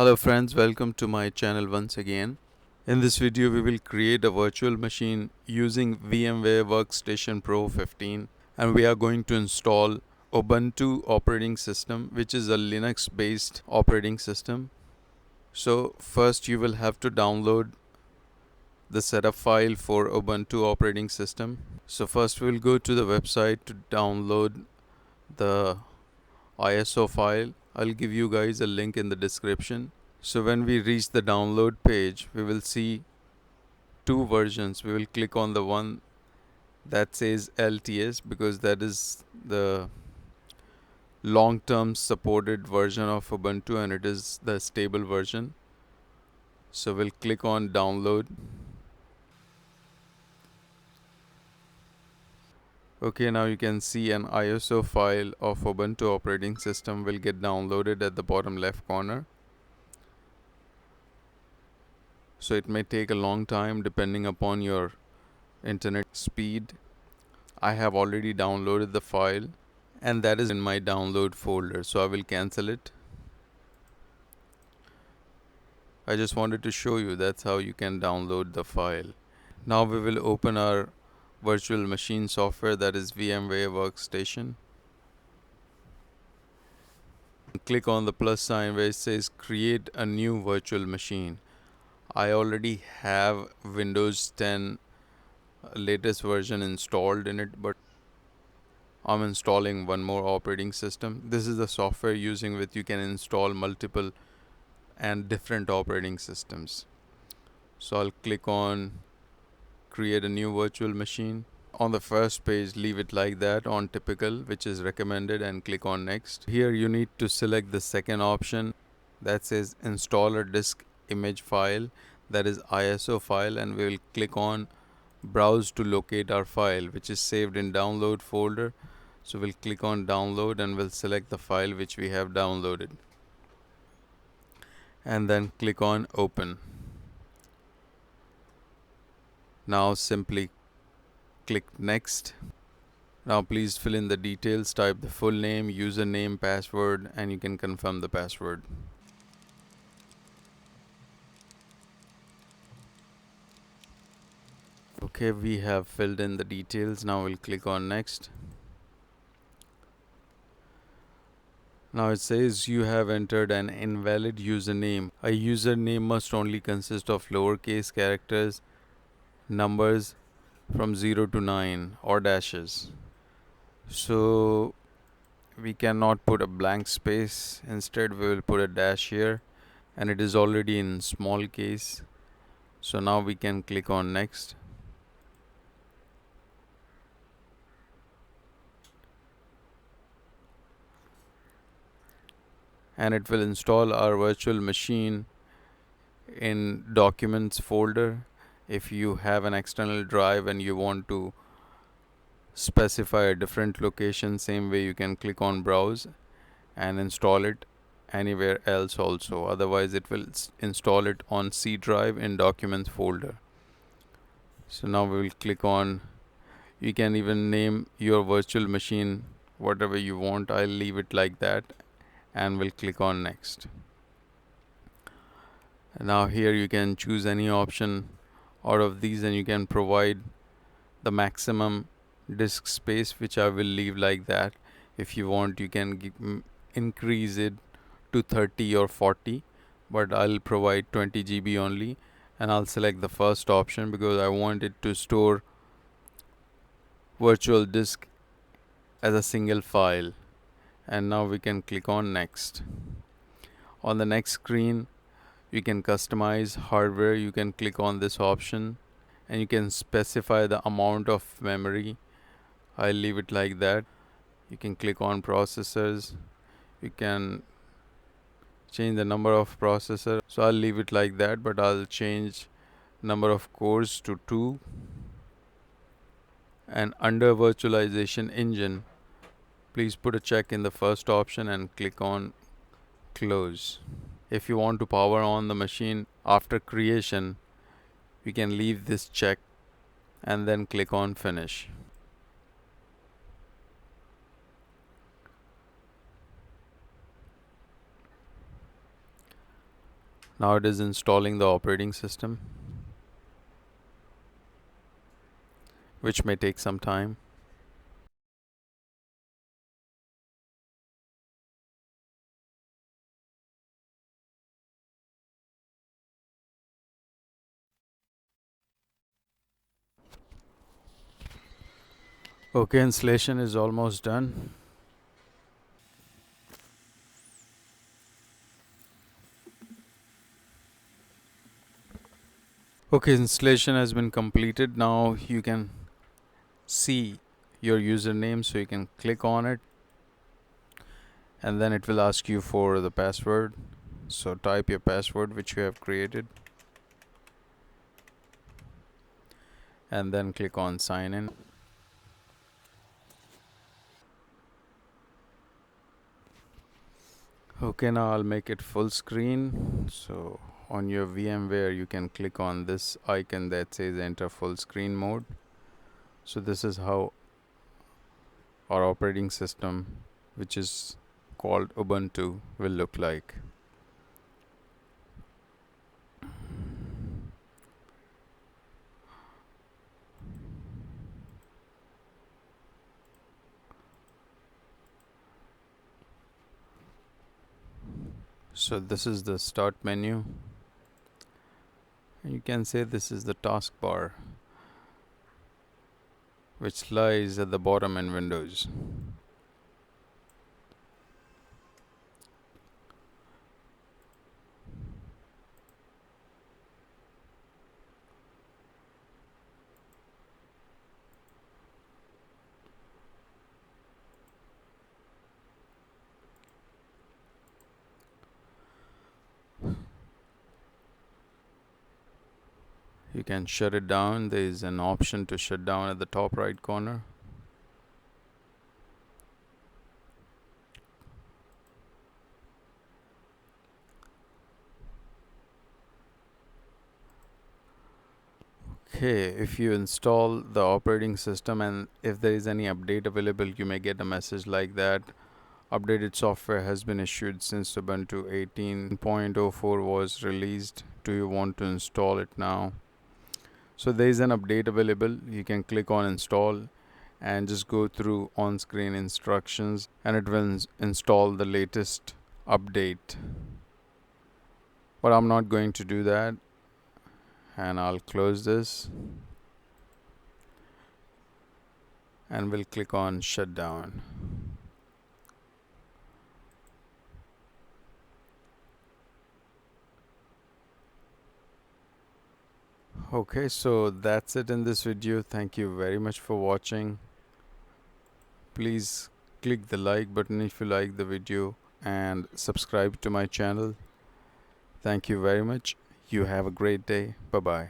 Hello friends, welcome to my channel once again. In this video we will create a virtual machine using VMware Workstation Pro 15 and we are going to install Ubuntu operating system, which is a Linux based operating system. So first you will have to download the setup file for Ubuntu operating system. So first we'll go to the website to download the ISO file. I'll give you guys a link in the description. So when we reach the download page, we will see two versions. We will click on the one that says LTS because that is the long-term supported version of Ubuntu and it is the stable version. So we'll click on download. Okay, now you can see an ISO file of Ubuntu operating system will get downloaded at the bottom left corner. So it may take a long time depending upon your internet speed. I have already downloaded the file and that is in my download folder, so I will cancel it. I just wanted to show you that's how you can download the file. Now we will open our virtual machine software, that is VMware Workstation. Click on the plus sign where it says create a new virtual machine. I already have Windows 10 latest version installed in it, but I'm installing one more operating system. This is the software using which you can install multiple and different operating systems. So I'll click on create a new virtual machine. On the first page, leave it like that on typical, which is recommended, and click on next. Here you need to select the second option that says installer disk image file, that is ISO file, and we will click on browse to locate our file, which is saved in download folder. So we'll click on download and we'll select the file which we have downloaded and then click on open. Now simply click next. Now please fill in the details, type the full name, username, password, and you can confirm the password. Okay, we have filled in the details. Now we'll click on next. Now it says you have entered an invalid username. A username must only consist of lowercase characters, numbers from 0 to 9 or dashes. So we cannot put a blank space. Instead we will put a dash here and it is already in small case. So now we can click on next. And it will install our virtual machine in documents folder. If you have an external drive and you want to specify a different location, same way you can click on browse and install it anywhere else also. Otherwise it will install it on C drive in documents folder. So now we will click on, you can even name your virtual machine whatever you want. I'll leave it like that and we'll click on next. Now here you can choose any option out of these and you can provide the maximum disk space, which I will leave like that. If you want you can increase it to 30 or 40, but I'll provide 20 GB only, and I'll select the first option because I want it to store virtual disk as a single file. And now we can click on next. On the next screen you can customize hardware. You can click on this option and you can specify the amount of memory. I'll leave it like that. You can click on processors. You can change the number of processor. So I'll leave it like that, but I'll change number of cores to 2. And under virtualization engine, please put a check in the first option and click on close. If you want to power on the machine after creation, you can leave this check and then click on finish. Now it is installing the operating system, which may take some time. Okay, installation is almost done. Okay, installation has been completed. Now you can see your username, so you can click on it and then it will ask you for the password. So type your password which you have created and then click on sign in. Okay, now I'll make it full screen. So on your VMware you can click on this icon that says enter full screen mode. So this is how our operating system, which is called Ubuntu, will look like. So this is the start menu. You can say this is the taskbar, which lies at the bottom in Windows. You can shut it down. There is an option to shut down at the top right corner. Okay, if you install the operating system and if there is any update available, you may get a message like that. Updated software has been issued since Ubuntu 18.04 was released. Do you want to install it now? So there is an update available. You can click on install and just go through on-screen instructions and it will install the latest update. But I'm not going to do that, and I'll close this and we'll click on shutdown. Okay, so that's it in this video. Thank you very much for watching. Please click the like button if you like the video and subscribe to my channel. Thank you very much. You have a great day. Bye bye.